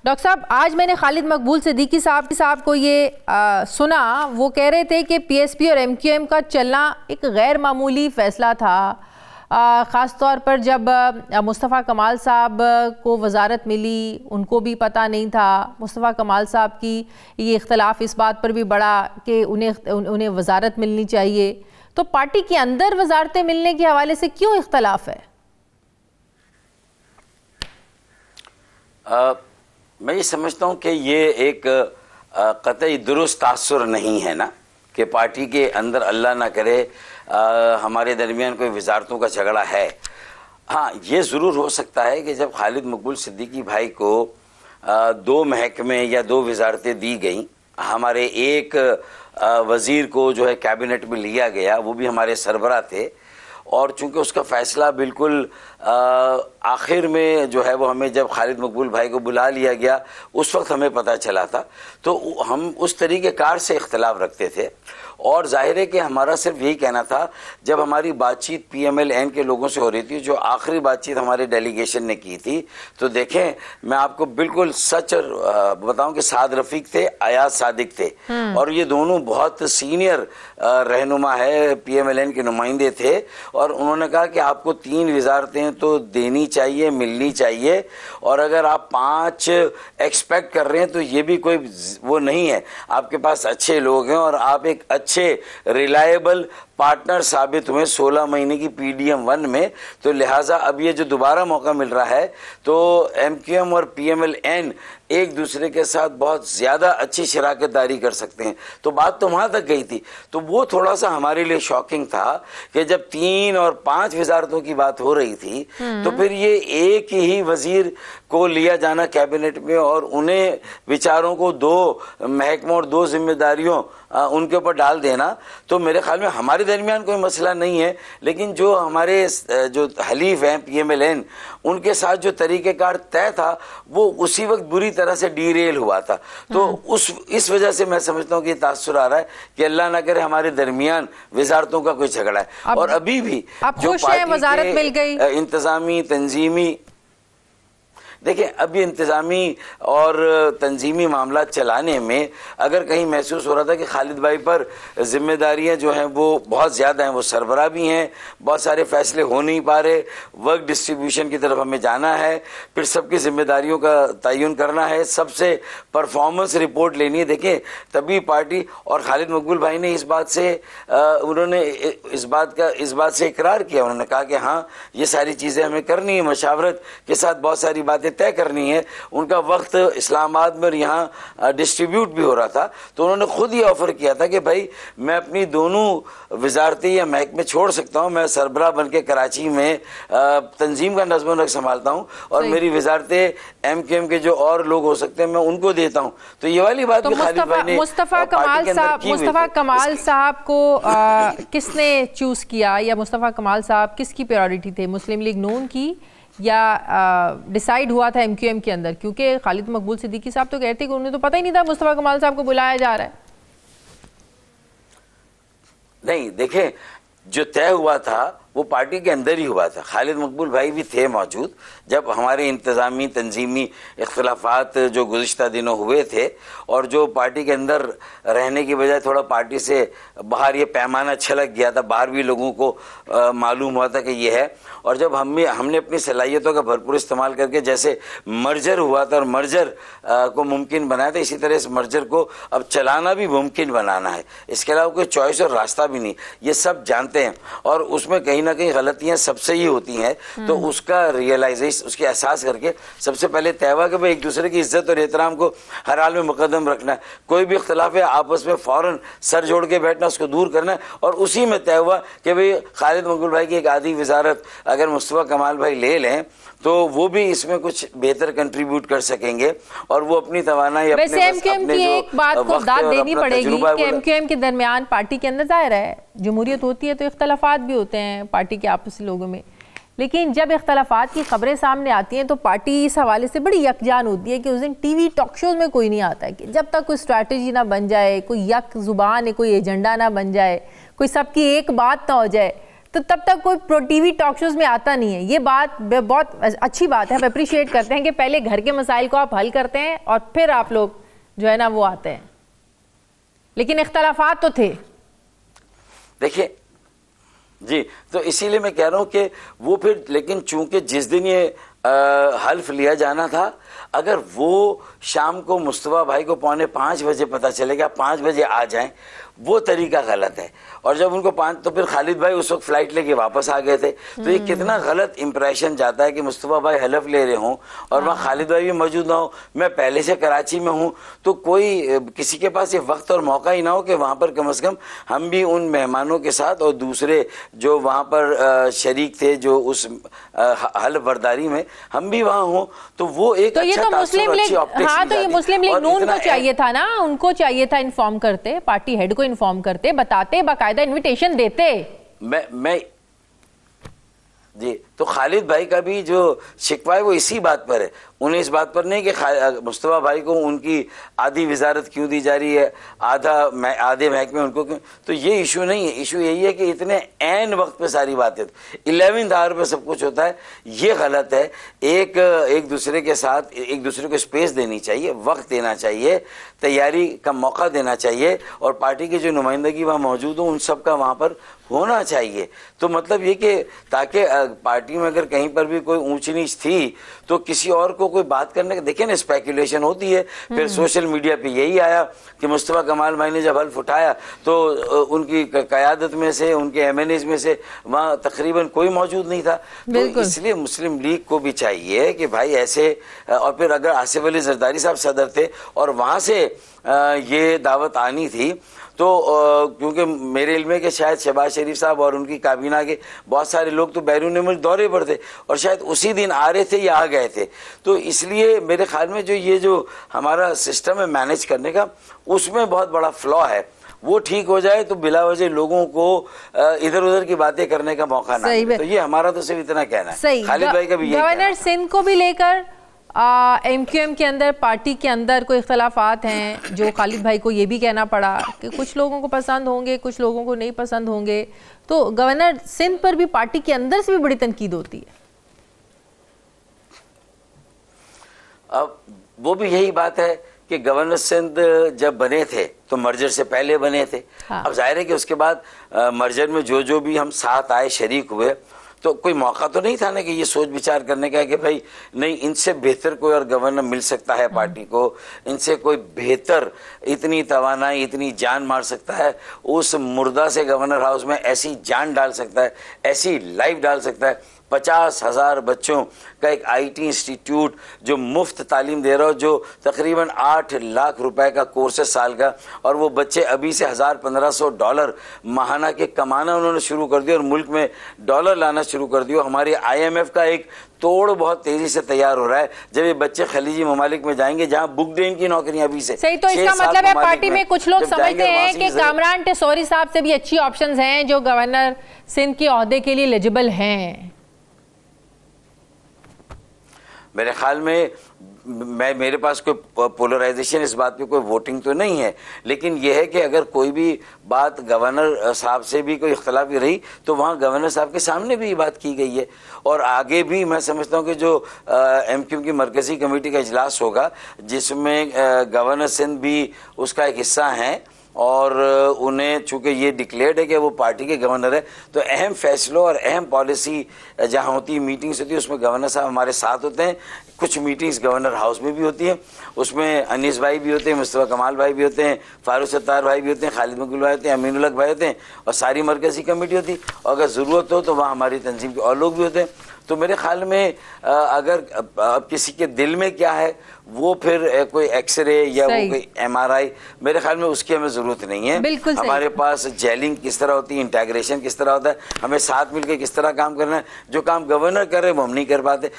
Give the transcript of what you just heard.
Doctor साहब, आज मैंने खालिद मकबूल सिद्दीकी साहब को ये सुना, वो कह रहे थे कि पीएसपी और एमक्यूएम का चलना एक गैर मामूली फ़ैसला था, ख़ास तौर पर जब मुस्तफ़ा कमाल साहब को वज़ारत मिली, उनको भी पता नहीं था। मुस्तफ़ा कमाल साहब की ये इख्तलाफ इस बात पर भी बढ़ा कि उन्हें वज़ारत मिलनी चाहिए। तो पार्टी के अंदर वज़ारतें मिलने के हवाले से क्यों इख्तलाफ है? मैं ये समझता हूँ कि ये एक कतई दुरुस्त तासुर नहीं है ना कि पार्टी के अंदर अल्लाह ना करे हमारे दरमियान कोई वजारतों का झगड़ा है। हाँ, ये ज़रूर हो सकता है कि जब खालिद मकबूल सिद्दीकी भाई को 2 महकमे या 2 वजारतें दी गई, हमारे एक वज़ीर को जो है कैबिनेट में लिया गया, वो भी हमारे सरबरा थे, और चूंकि उसका फ़ैसला बिल्कुल आखिर में जो है वो हमें जब खालिद मकबूल भाई को बुला लिया गया उस वक्त हमें पता चला था, तो हम उस तरीके कार से इख्तलाफ रखते थे। और जाहिर है कि हमारा सिर्फ यही कहना था, जब हमारी बातचीत PMLN के लोगों से हो रही थी, जो आखिरी बातचीत हमारे डेलीगेशन ने की थी, तो देखें मैं आपको बिल्कुल सच बताऊं कि साद रफीक थे, अयाज सादिक थे, और ये दोनों बहुत सीनियर रहनुमा है, PMLN के नुमाइंदे थे, और उन्होंने कहा कि आपको 3 वजारतें तो देनी चाहिए, मिलनी चाहिए, और अगर आप 5 एक्सपेक्ट कर रहे हैं तो ये भी कोई वो नहीं है, आपके पास अच्छे लोग हैं और आप एक अच्छे रिलायबल पार्टनर साबित हुए 16 महीने की PDM-1 में। तो लिहाजा अब ये जो दोबारा मौका मिल रहा है, तो MQM और PMLN एक दूसरे के साथ बहुत ज़्यादा अच्छी शराकतदारी कर सकते हैं। तो बात तो वहाँ तक गई थी। तो वो थोड़ा सा हमारे लिए शॉकिंग था कि जब 3 और 5 वजारतों की बात हो रही थी, तो फिर ये एक ही वजीर को लिया जाना कैबिनेट में और उन्हें विचारों को 2 महकमों और 2 जिम्मेदारियों उनके ऊपर डाल देना, तो मेरे ख्याल में हमारे दरमियान कोई मसला नहीं है, लेकिन जो हमारे जो हलीफ हैं PMLN, उनके साथ जो तरीक़ेकार तय था वो उसी वक्त बुरी तरह से डीरेल हुआ था। तो इस वजह से मैं समझता हूँ कि तासुर आ रहा है कि अल्लाह ना करे हमारे दरमियान वजारतों का कोई झगड़ा है। और अभी भी जो पार्टी के इंतजामी तंजीमी, देखिए अभी इंतज़ामी और तंजीमी मामला चलाने में अगर कहीं महसूस हो रहा था कि खालिद भाई पर जिम्मेदारियां जो हैं वो बहुत ज़्यादा हैं, वो सरबरा भी हैं, बहुत सारे फैसले हो नहीं पा रहे, वर्क डिस्ट्रीब्यूशन की तरफ हमें जाना है, फिर सबकी जिम्मेदारियों का तयन करना है, सबसे परफॉर्मेंस रिपोर्ट लेनी है। देखें तभी पार्टी और खालिद मकबूल भाई ने इस बात से उन्होंने इस बात से इकरार किया, उन्होंने कहा कि हाँ ये सारी चीज़ें हमें करनी है, मशावरत के साथ बहुत सारी बातें तय करनी है। उनका वक्त इस्लामाबाद में और यहाँ डिस्ट्रीब्यूट भी हो रहा था, तो उन्होंने खुद ही ऑफर किया था कि भाई मैं अपनी दोनों वजारतें या महकमे छोड़ सकता हूँ, मैं सरबरा बन के कराची में तंजीम का नज़्म नक्श संभालता हूँ और मेरी वजारतें MQM के जो और लोग हो सकते हैं मैं उनको देता हूँ। तो ये वाली बात भी खालिद भाई ने मुस्तफ़ा कमाल साहब को किसने चूज किया, या मुस्तफ़ा कमाल साहब किसकी प्रायोरिटी थे, मुस्लिम लीग नून की या डिसाइड हुआ था MQM के अंदर? क्योंकि खालिद मकबूल सिद्दीकी साहब तो कहते कि उन्हें तो पता ही नहीं था मुस्तफ़ा कमाल साहब को बुलाया जा रहा है। नहीं, देखें जो तय हुआ था वो पार्टी के अंदर ही हुआ था। खालिद मकबूल भाई भी थे मौजूद जब हमारे इंतज़ामी तंजीमी इख्तलाफात जो गुज़िश्ता दिनों हुए थे, और जो पार्टी के अंदर रहने की बजाय थोड़ा पार्टी से बाहर ये पैमाना छलक गया था, बाहर भी लोगों को मालूम हुआ था कि ये है। और जब हमने अपनी सलाहियतों का भरपूर इस्तेमाल करके जैसे मर्जर हुआ था और मर्जर को मुमकिन बनाया था, इसी तरह इस मर्जर को अब चलाना भी मुमकिन बनाना है। इसके अलावा कोई चॉइस और रास्ता भी नहीं, ये सब जानते हैं, और उसमें कहीं ना कहीं गलतियां सबसे ही होती हैं। तो उसका रियलाइजेशन, उसकी एहसास करके सबसे पहले तय हुआ कि भाई एक दूसरे की इज्जत और एहतराम को हर हाल में मुकदम रखना है, कोई भी इख्तलाफ है आपस में फौरन सर जोड़ के बैठना, उसको दूर करना है। और उसी में तय हुआ कि भाई खालिद मकबूल भाई की एक आधी वजारत अगर मुस्तफ़ा कमाल भाई ले लें तो वो भी इसमें कुछ बेहतर कंट्रीब्यूट कर सकेंगे, और वो अपनी तवानाई वैसे MQM की एक बात को दाद देनी पड़ेगी कि MQM के दरमियान पार्टी के अंदर जाहिर है जमहूरियत होती है तो इख्तलाफात भी होते हैं पार्टी के आपसी लोगों में, लेकिन जब इख्तलाफात की खबरें सामने आती हैं तो पार्टी इस हवाले से बड़ी यकजान होती है कि उस दिन TV टॉक शोज में कोई नहीं आता है कि जब तक कोई स्ट्रैटेजी ना बन जाए, कोई यक जुबान है, कोई एजेंडा ना बन जाए, कोई सबकी एक बात ना हो जाए, तो तब तक कोई टीवी टॉक शोज में आता नहीं है। ये बात बहुत अच्छी बात है, हम अप्रिशिएट करते हैं कि पहले घर के मसाइल को आप हल करते हैं और फिर आप लोग जो है ना वो आते हैं, लेकिन इख्तलाफात तो थे। देखिए जी, तो इसीलिए मैं कह रहा हूं कि वो फिर, लेकिन चूंकि जिस दिन ये हल्फ लिया जाना था, अगर वो शाम को मुस्तफा भाई को 4:45 बजे पता चलेगा 5 बजे आ जाएं, वो तरीका गलत है। और जब उनको 5, तो फिर खालिद भाई उस वक्त फ्लाइट लेके वापस आ गए थे, तो ये कितना गलत इंप्रेशन जाता है कि मुस्तफा भाई हलफ ले रहे हों और वहाँ खालिद भाई भी मौजूद ना हो, मैं पहले से कराची में हूँ, तो कोई किसी के पास ये वक्त और मौका ही ना हो कि वहाँ पर कम से कम हम भी उन मेहमानों के साथ और दूसरे जो वहाँ पर शरीक थे जो उस हल्फ बर्दारी में, हम भी वहाँ हों, तो वो एक तो ये तो मुस्लिम लीग, हाँ तो ये मुस्लिम लीग नून को चाहिए था ना, उनको चाहिए था इन्फॉर्म करते, पार्टी हेड को इन्फॉर्म करते, बताते, बाकायदा इनविटेशन देते। मैं जी, तो खालिद भाई का भी जो शिकवा है वो इसी बात पर है, उन्हें इस बात पर नहीं कि मुस्तफा भाई को उनकी आधी वजारत क्यों दी जा रही है, आधे महकमे उनको क्यों, तो ये इशू नहीं है। इशू यही है कि इतने ऐन वक्त पे सारी बातें, 11th आवर पे सब कुछ होता है, ये गलत है। एक दूसरे के साथ एक दूसरे को स्पेस देनी चाहिए, वक्त देना चाहिए, तैयारी का मौका देना चाहिए, और पार्टी की जो नुमाइंदगी वहाँ मौजूद हो उन सब का वहाँ पर होना चाहिए। तो मतलब ये कि ताकि पार्टी में अगर कहीं पर भी कोई ऊंच नीच थी तो किसी और को कोई बात करने का, देखिए ना, स्पेकुलेशन होती है। फिर सोशल मीडिया पे यही आया कि मुस्तफा कमाल भाई ने जब हल्फ उठाया तो उनकी क़यादत में से, उनके एमएनएज में से वहाँ तकरीबन कोई मौजूद नहीं था। तो इसलिए मुस्लिम लीग को भी चाहिए कि भाई ऐसे, और फिर अगर आसिफ अली जरदारी साहब सदर थे और वहाँ से ये दावत आनी थी, तो क्योंकि मेरे इल्म में कि शायद शहबाज शरीफ साहब और उनकी काबीना के बहुत सारे लोग तो बैरून मुल्क दौरे पर थे और शायद उसी दिन आ रहे थे या आ गए थे, तो इसलिए मेरे ख्याल में जो ये जो हमारा सिस्टम है मैनेज करने का, उसमें बहुत बड़ा फ्लॉ है। वो ठीक हो जाए तो बिला वजह लोगों को इधर उधर की बातें करने का मौका ना मिले। तो ये हमारा तो सिर्फ इतना कहना है। खालिद भाई का भी यही कहना है। गवर्नर सिंध को भी लेकर MQM के अंदर, पार्टी के अंदर कोई इख्तलाफात हैं जो खालिद भाई को ये भी कहना पड़ा कि कुछ लोगों को पसंद होंगे, कुछ लोगों को नहीं पसंद होंगे, तो गवर्नर सिंध पर भी पार्टी के अंदर से भी बड़ी तनकीद होती है। अब वो भी यही बात है कि गवर्नर सिंध जब बने थे तो मर्जर से पहले बने थे। हाँ। अब जाहिर है कि उसके बाद मर्जर में जो भी हम साथ आए, शरीक हुए, तो कोई मौका तो नहीं था ना कि ये सोच विचार करने का कि भाई नहीं, इनसे बेहतर कोई और गवर्नर मिल सकता है पार्टी को, इनसे कोई बेहतर इतनी तवानाई, इतनी जान मार सकता है, उस मुर्दा से गवर्नर हाउस में ऐसी जान डाल सकता है, ऐसी लाइफ डाल सकता है। 50,000 बच्चों का एक IT इंस्टीट्यूट जो मुफ्त तालीम दे रहा हो, जो तकरीबन 8 लाख रुपए का कोर्स है साल का, और वो बच्चे अभी से $1,500 माहाना के कमाना उन्होंने शुरू कर दिया और मुल्क में डॉलर लाना शुरू कर दिया। हमारी IMF का एक तोड़ बहुत तेजी से तैयार हो रहा है। जब ये बच्चे खलीजी ममालिक में जाएंगे जहां बुक देन की नौकरियां अभी से सही, तो इसका मतलब है पार्टी में कुछ लोग समझते हैं कि कामरान टेसौरी साहब से भी अच्छी ऑप्शंस हैं जो गवर्नर सिंध के ओहदे के लिए एलिजिबल हैं। मेरे ख्याल में मेरे पास कोई पोलराइजेशन इस बात पे, कोई वोटिंग तो नहीं है, लेकिन यह है कि अगर कोई भी बात गवर्नर साहब से भी कोई इख्तलाफ रही तो वहाँ गवर्नर साहब के सामने भी ये बात की गई है, और आगे भी मैं समझता हूँ कि जो MQM की मरकज़ी कमेटी का इजलास होगा जिसमें गवर्नर सिंध भी उसका एक हिस्सा हैं, और उन्हें चूँकि ये डिक्लेयर्ड है कि वो पार्टी के गवर्नर है, तो अहम फैसलों और अहम पॉलिसी जहाँ होती है, मीटिंग्स होती है, उसमें गवर्नर साहब हमारे साथ होते हैं। कुछ मीटिंग्स गवर्नर हाउस में भी होती हैं, उसमें अनीस भाई भी होते हैं, मुस्तफा कमाल भाई भी होते हैं, फारूक सत्तार भाई भी होते हैं, खालिद मकबूल भाई होते हैं, अमीनुल हक भाई होते हैं, और सारी मरकज़ी कमेटी होती है, और अगर ज़रूरत हो तो वहाँ हमारी तंजीम के और लोग भी होते हैं। तो मेरे ख्याल में अगर अब किसी के दिल में क्या है वो फिर कोई एक्सरे या वो कोई MRI, मेरे ख्याल में उसकी हमें ज़रूरत नहीं है। हमारे पास जेलिंग किस तरह होती है, इंटेग्रेशन किस तरह होता है, हमें साथ मिलकर किस तरह काम करना है। जो काम गवर्नर कर रहे हैं वो हम नहीं कर पाते,